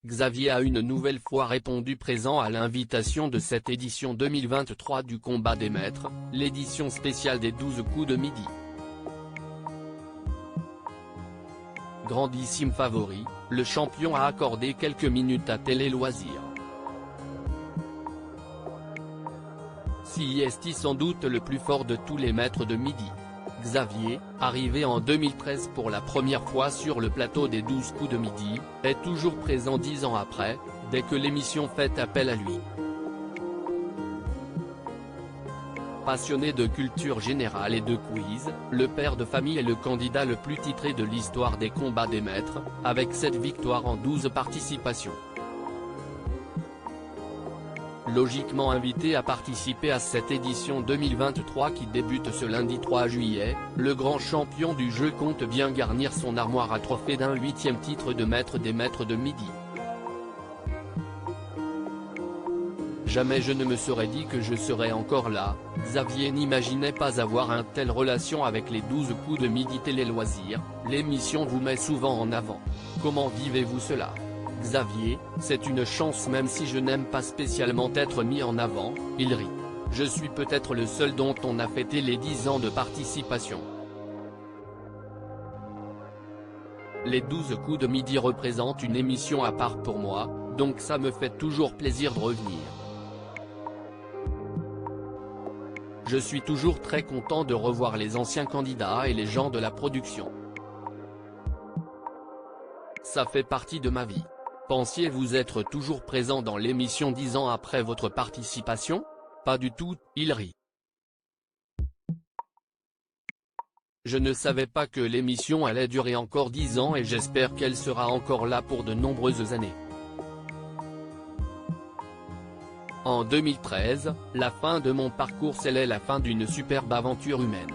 Xavier a une nouvelle fois répondu présent à l'invitation de cette édition 2023 du Combat des Maîtres, l'édition spéciale des 12 coups de midi. Grandissime favori, le champion a accordé quelques minutes à Télé Loisirs. CIST sans doute le plus fort de tous les maîtres de midi. Xavier, arrivé en 2013 pour la première fois sur le plateau des 12 coups de midi, est toujours présent 10 ans après, dès que l'émission fait appel à lui. Passionné de culture générale et de quiz, le père de famille est le candidat le plus titré de l'histoire des combats des maîtres, avec 7 victoires en 12 participations. Logiquement invité à participer à cette édition 2023 qui débute ce lundi 3 juillet, le grand champion du jeu compte bien garnir son armoire à trophées d'un 8e titre de maître des maîtres de midi. Jamais je ne me serais dit que je serais encore là. Xavier n'imaginait pas avoir une telle relation avec les 12 coups de midi Télé Loisirs, l'émission vous met souvent en avant. Comment vivez-vous cela ? Xavier, c'est une chance même si je n'aime pas spécialement être mis en avant, il rit. Je suis peut-être le seul dont on a fêté les 10 ans de participation. Les 12 coups de midi représentent une émission à part pour moi, donc ça me fait toujours plaisir de revenir. Je suis toujours très content de revoir les anciens candidats et les gens de la production. Ça fait partie de ma vie. Pensiez-vous être toujours présent dans l'émission 10 ans après votre participation ? Pas du tout, il rit. Je ne savais pas que l'émission allait durer encore 10 ans et j'espère qu'elle sera encore là pour de nombreuses années. En 2013, la fin de mon parcours scellait la fin d'une superbe aventure humaine.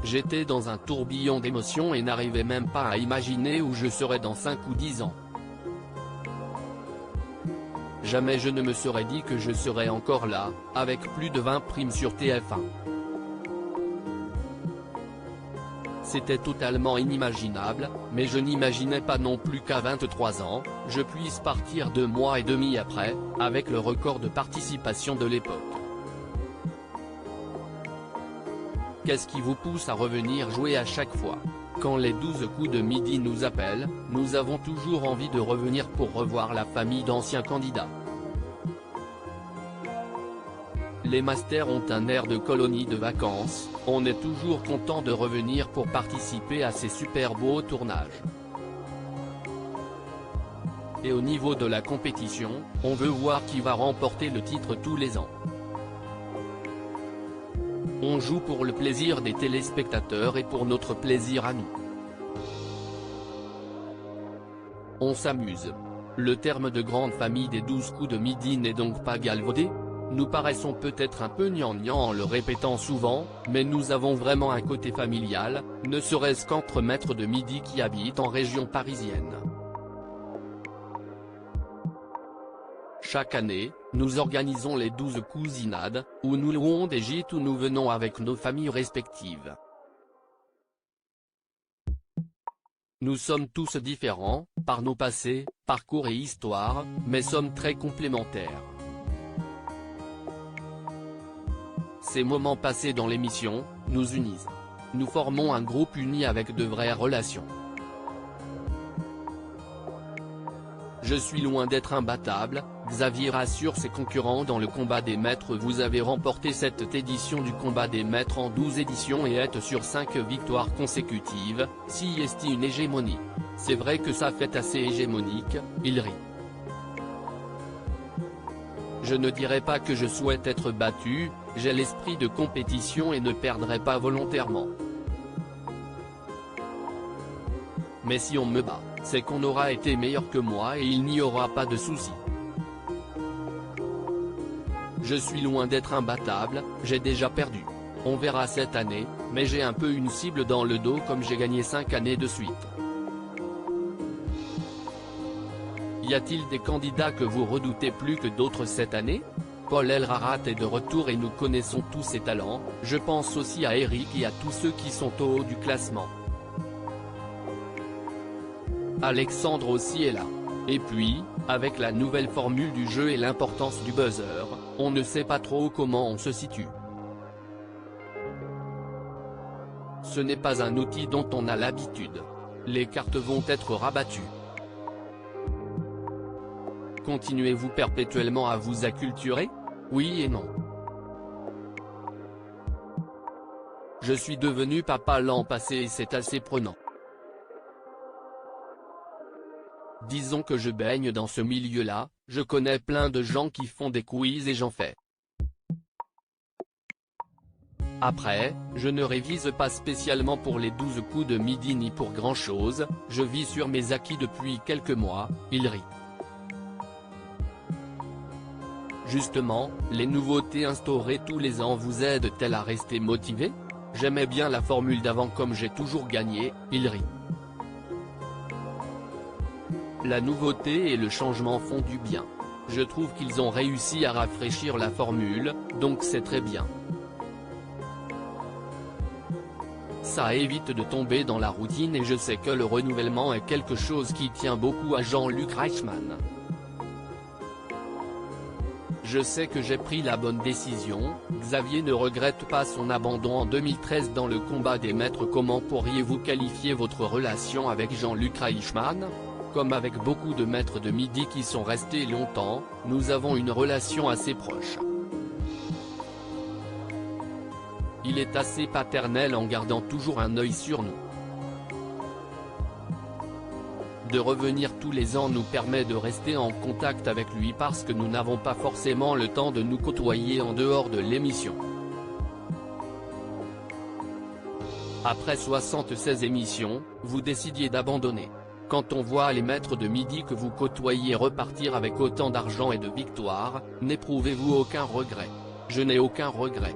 J'étais dans un tourbillon d'émotions et n'arrivais même pas à imaginer où je serais dans 5 ou 10 ans. Jamais je ne me serais dit que je serais encore là, avec plus de 20 primes sur TF1. C'était totalement inimaginable, mais je n'imaginais pas non plus qu'à 23 ans, je puisse partir 2 mois et demi après, avec le record de participation de l'époque. Qu'est-ce qui vous pousse à revenir jouer à chaque fois ? Quand les 12 coups de midi nous appellent, nous avons toujours envie de revenir pour revoir la famille d'anciens candidats. Les masters ont un air de colonie de vacances, on est toujours content de revenir pour participer à ces super beaux tournages. Et au niveau de la compétition, on veut voir qui va remporter le titre tous les ans. On joue pour le plaisir des téléspectateurs et pour notre plaisir à nous. On s'amuse. Le terme de grande famille des 12 coups de midi n'est donc pas galvaudé. Nous paraissons peut-être un peu gnangnang en le répétant souvent, mais nous avons vraiment un côté familial, ne serait-ce qu'entre maîtres de midi qui habitent en région parisienne. Chaque année, nous organisons les 12 cousinades, où nous louons des gîtes où nous venons avec nos familles respectives. Nous sommes tous différents, par nos passés, parcours et histoires, mais sommes très complémentaires. Ces moments passés dans l'émission, nous unissent. Nous formons un groupe uni avec de vraies relations. Je suis loin d'être imbattable, Xavier rassure ses concurrents dans le combat des maîtres. Vous avez remporté cette édition du combat des maîtres en 12 éditions et êtes sur 5 victoires consécutives, CIST une hégémonie. C'est vrai que ça fait assez hégémonique, il rit. Je ne dirais pas que je souhaite être battu, j'ai l'esprit de compétition et ne perdrai pas volontairement. Mais si on me bat, c'est qu'on aura été meilleur que moi et il n'y aura pas de souci. Je suis loin d'être imbattable, j'ai déjà perdu. On verra cette année, mais j'ai un peu une cible dans le dos comme j'ai gagné 5 années de suite. Y a-t-il des candidats que vous redoutez plus que d'autres cette année ? Paul Elrarat est de retour et nous connaissons tous ses talents, je pense aussi à Eric et à tous ceux qui sont au haut du classement. Alexandre aussi est là. Et puis, avec la nouvelle formule du jeu et l'importance du buzzer, on ne sait pas trop comment on se situe. Ce n'est pas un outil dont on a l'habitude. Les cartes vont être rabattues. Continuez-vous perpétuellement à vous acculturer? Oui et non. Je suis devenu papa l'an passé et c'est assez prenant. Disons que je baigne dans ce milieu-là, je connais plein de gens qui font des quiz et j'en fais. Après, je ne révise pas spécialement pour les 12 coups de midi ni pour grand-chose, je vis sur mes acquis depuis quelques mois, il rit. Justement, les nouveautés instaurées tous les ans vous aident-elles à rester motivé? J'aimais bien la formule d'avant comme j'ai toujours gagné, il rit. La nouveauté et le changement font du bien. Je trouve qu'ils ont réussi à rafraîchir la formule, donc c'est très bien. Ça évite de tomber dans la routine et je sais que le renouvellement est quelque chose qui tient beaucoup à Jean-Luc Reichmann. Je sais que j'ai pris la bonne décision, Xavier ne regrette pas son abandon en 2013 dans le combat des maîtres. Comment pourriez-vous qualifier votre relation avec Jean-Luc Reichmann? Comme avec beaucoup de maîtres de midi qui sont restés longtemps, nous avons une relation assez proche. Il est assez paternel en gardant toujours un œil sur nous. De revenir tous les ans nous permet de rester en contact avec lui parce que nous n'avons pas forcément le temps de nous côtoyer en dehors de l'émission. Après 76 émissions, vous décidiez d'abandonner. Quand on voit les maîtres de midi que vous côtoyez repartir avec autant d'argent et de victoires, n'éprouvez-vous aucun regret? Je n'ai aucun regret.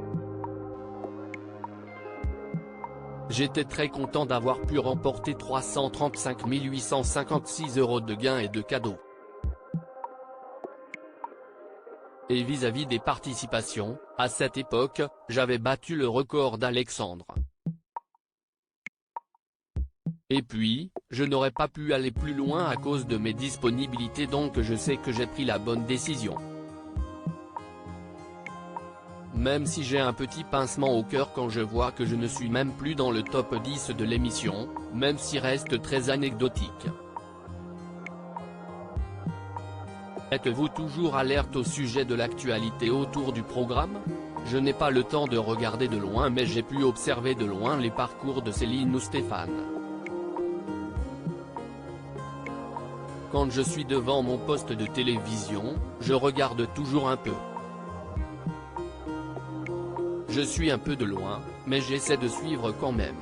J'étais très content d'avoir pu remporter 335 856 € de gains et de cadeaux. Et vis-à-vis des participations, à cette époque, j'avais battu le record d'Alexandre. Et puis, je n'aurais pas pu aller plus loin à cause de mes disponibilités, donc je sais que j'ai pris la bonne décision. Même si j'ai un petit pincement au cœur quand je vois que je ne suis même plus dans le top 10 de l'émission, même si reste très anecdotique. Êtes-vous toujours alerte au sujet de l'actualité autour du programme? Je n'ai pas le temps de regarder de loin mais j'ai pu observer de loin les parcours de Céline ou Stéphane. Quand je suis devant mon poste de télévision, je regarde toujours un peu. Je suis un peu de loin, mais j'essaie de suivre quand même.